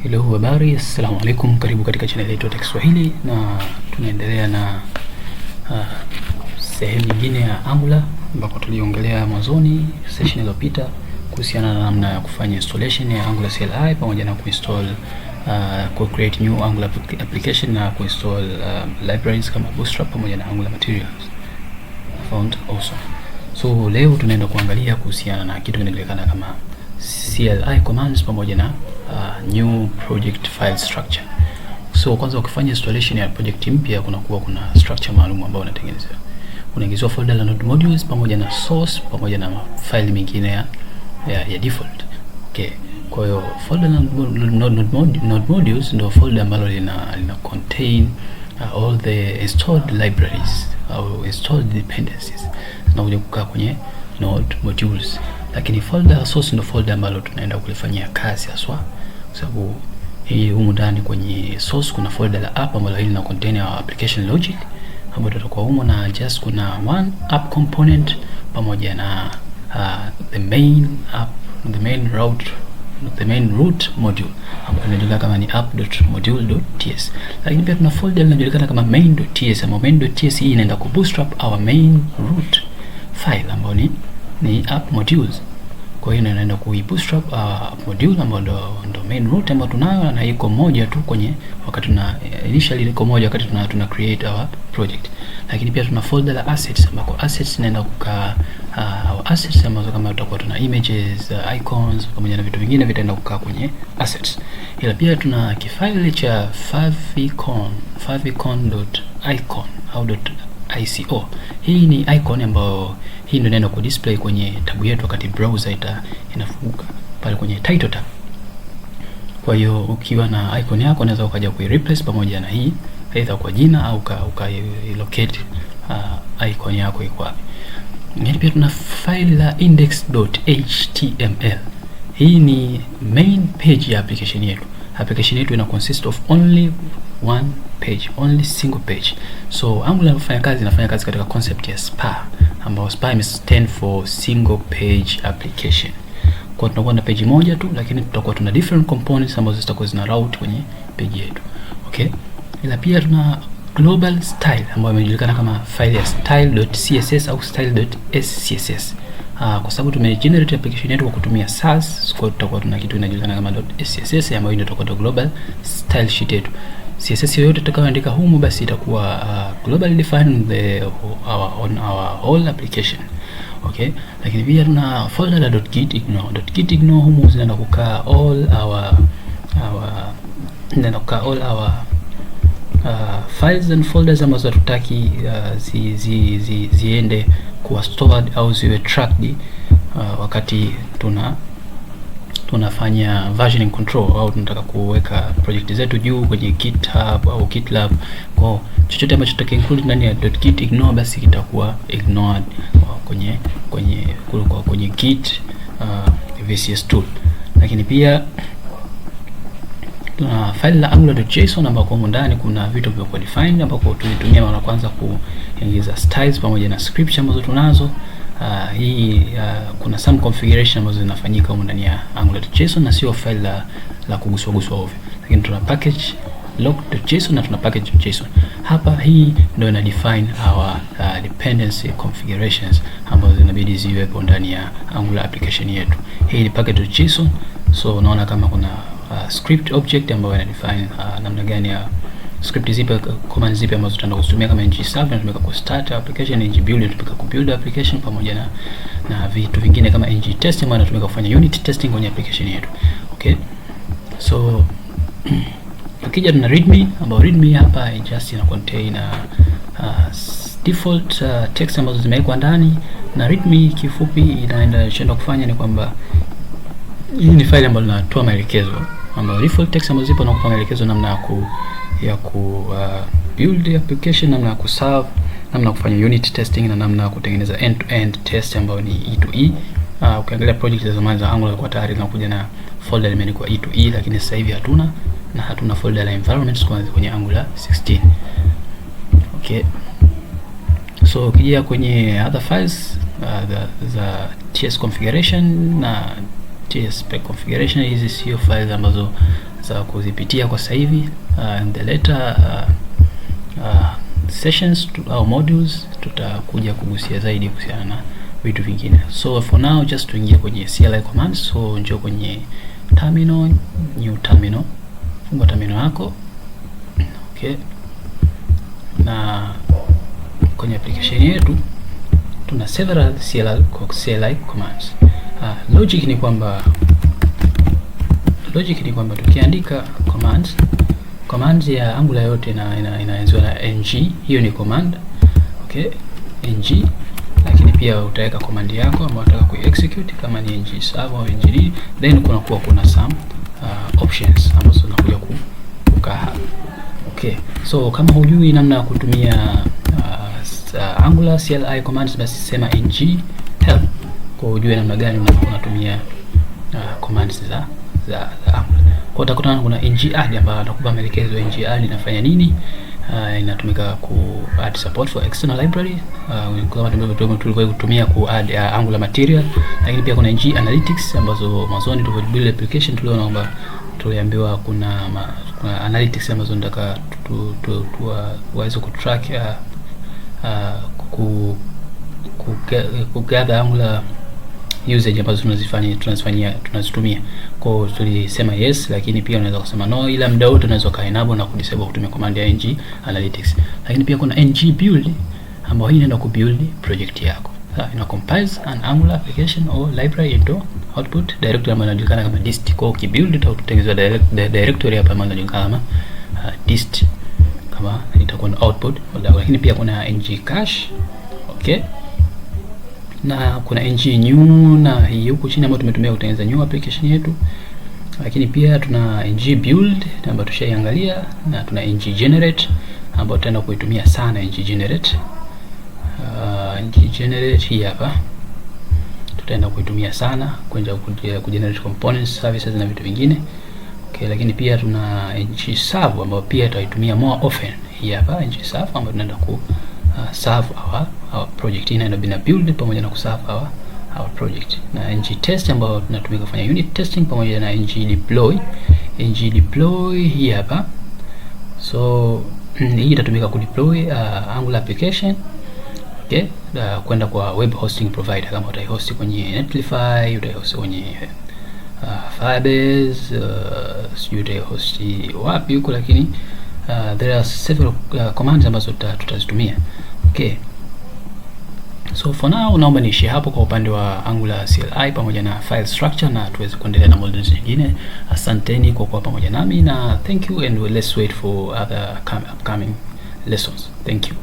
Hello, habari, assalamu alaikum, karibu katika channel yetu ya Kiswahili, na tunaendelea na sehemu nyingine ya Angular ambako tuliongelea mwanzoni session iliyopita kuhusiana na namna ya kufanya installation ya Angular CLI pamoja na kuinstall ku create new Angular application na kuinstall libraries kama Bootstrap pamoja na Angular materials found also. So leo tunaenda kuangalia kuhusiana na kitu kinachojulikana kama CLI commands pamoja na new project file structure. So kwanza ukifanya installation ya project mpya kuna structure maalum ambayo unatengenezwa. Unaingizwa folder la node modules pamoja na source pamoja na file mengine ya default. Okay. Kwa hiyo folder la node modules ndio folder ambalo lina contain all the installed libraries au installed dependencies zinakuja kukaa kwenye node modules. Lakini folder source ndio folder ambalo tunaenda kulifanyia kazi haswa, kwa sababu hii humu ndani kwenye source kuna folder la app ambalo hili lina contain our application logic ambayo tutakuwa humo, na just kuna one app component pamoja na the main app, the main root module ambayo inajulikana kama ni app.module.ts. Lakini pia tuna folder inajulikana kama main.ts, ambayo main.ts hii inaenda ku bootstrap our main root file ambayo ni app modules. Kwa hiyo inaenda kuibootstrap app module ambayo ndo main root ambayo tunayo, na iko moja tu kwenye wakati initially iko moja wakati tuna create our project. Lakini pia tuna folder la assets ambako assets inaenda kukaa our assets ambazo kama tutakuwa tuna images, icons pamoja na vitu vingine vitaenda kukaa kwenye assets. Ila pia tuna kifile cha favicon.icon au .ico. Hii ni icon ambayo hii ndio inaenda ku display kwenye tabu yetu wakati browser inafunguka pale kwenye title tab. Kwa hiyo ukiwa na icon yako unaweza ukaja kuireplace pamoja na hii either kwa jina au locate icon yako iko wapi. Ngine pia tuna file la index.html. Hii ni main page ya application yetu. Application yetu ina consist of only one page, only single page. So Angular inafanya kazi katika concept ya SPA, ambayo SPA stand for single page application. Kwa tunakuwa na page moja tu, lakini tutakuwa tuna different components ambazo zitakuwa zina route kwenye page yetu. Okay? Ila pia tuna global style ambayo imejulikana kama file ya style.css au style.scss. Kwa sababu tumegenerate application yetu kwa kutumia Sass, kwa tutakuwa tuna kitu inajulikana kama .scss ambayo ndio tutakuwa global style sheet yetu. CSS yoyote tutakayoandika humu basi itakuwa globally defined our whole application. Okay? Lakini pia tuna folder la .gitignore humu zinaenda kukaa all our files and folders ambazo tutaki ziende kuwa stored au ziwe tracked wakati tunafanya versioning control au tunataka kuweka project zetu juu kwenye GitHub au GitLab. Kwa chochote ambacho tutaki include ndani ya .gitignore basi kitakuwa ignored kwenye git VCS tool. Lakini pia tuna file la angular.json ambako ndani kuna vitu vya defined ambako tulitumia mara kwanza kuingiza styles pamoja na scripts ambazo tunazo. Kuna some configuration ambazo zinafanyika huko ndani ya angular.json na sio file la kuguswa ovyo. Lakini tuna package log.json na tuna package.json. Hapa hii ndio ina define our dependency configurations ambazo zinabidi ziwepo ndani ya Angular application yetu. Hii ni package.json. So unaona kama kuna script object ambayo ina define namna gani ya script zipi, commands zipi ambazo tutaenda kutumia kama ng-serve tunatumika ku start application, ng-build tunatumika ku build application pamoja na vitu vingine kama ng-test ambayo tunatumika kufanya unit testing kwenye application yetu. Okay? So ukija tuna readme ambayo readme hapa just ina contain default text ambazo zimewekwa ndani, na readme kifupi inaenda kufanya ni kwamba hii ni file ambayo inatoa maelekezo ambayo default text ambazo zipo na kutoa maelekezo namna ya build application, namna ya kuserve, namna ya kufanya unit testing na namna ya kutengeneza end to end test ambayo ni E2E. Ukiangalia project za zamani za Angular kwa tayari zinakuja na folder limeandikwa E2E, lakini sasa hivi hatuna folder la environments kwenye Angular 16. Okay. So ukija kwenye other files the TS configuration na TS spec configuration, hizi sio files ambazo za kuzipitia kwa sasa hivi. In the later sessions au modules tutakuja kugusia zaidi kuhusiana na vitu vingine. So for now just tuingie kwenye CLI commands. So njoo kwenye terminal, new terminal, fungua terminal yako. Okay, na kwenye application yetu tuna several CLI commands. Logic ni kwamba tukiandika commands ya Angular yote inaanzwa na ng. Hiyo ni command. Okay, ng, lakini pia utaweka command yako ambayo unataka kuexecute kama ni ng server au ng, then kuna some options ambazo unakuja kukaa hapa. Okay, so kama hujui namna ya kutumia Angular CLI commands, basi sema ng help kwa ujue namna gani unatumia commands za Angular. Kwa utakuta kuna ng add ambayo atakupa maelekezo ng add inafanya nini. Inatumika ku add support for external library, kama tulivyo kutumia ku add Angular material. Lakini pia kuna ng analytics ambazo mwanzoni tulivyo build application tuliona tuliambiwa kuna analytics ambazo nataka tuweze kutrack kugather Angular usage ambazo tunazitumia. Kwa tulisema yes, lakini pia unaweza kusema no, ila muda wote unaweza ka enable na kudisable kutumia command ya ng analytics. Lakini pia kuna ng build ambayo hii inaenda kubuild project yako. Ina compiles an Angular application or library into output directory ambayo inajulikana kama dist. Kwa ukibuild utatengeneza directory hapa ambayo inajulikana kama dist, kama itakuwa na output. Lakini pia kuna ng cache. Okay, na kuna ng new, na hii huku chini ambayo tumetumia kutengeneza new application yetu. Lakini pia tuna ng build ambayo tushaiangalia, na tuna ng generate ambayo tutaenda kuitumia sana. ng generate hii hapa tutaenda kuitumia sana kwenda kugenerate components, services na vitu vingine. Okay, lakini pia tuna ng serve ambayo pia tutaitumia more often. Hii hapa ng serve ambayo tunaenda ku serve our project, inaenda bina build pamoja na kuserve our project. Na ng test ambayo tunatumika kufanya unit testing pamoja na ng deploy. ng deploy hii hapa, so hii itatumika kudeploy Angular application. Okay, kwenda kwa web hosting provider, kama utaihost kwenye Netlify, utaihost kwenye Firebase, sijui utaihost wapi huko, lakini there are several commands ambazo tutazitumia. Okay, so for now naomba niishie hapo kwa upande wa Angular CLI pamoja na file structure, na tuweze kuendelea na modules nyingine. Asanteni kwa kuwa pamoja nami, na thank you, and let's wait for other upcoming lessons. Thank you.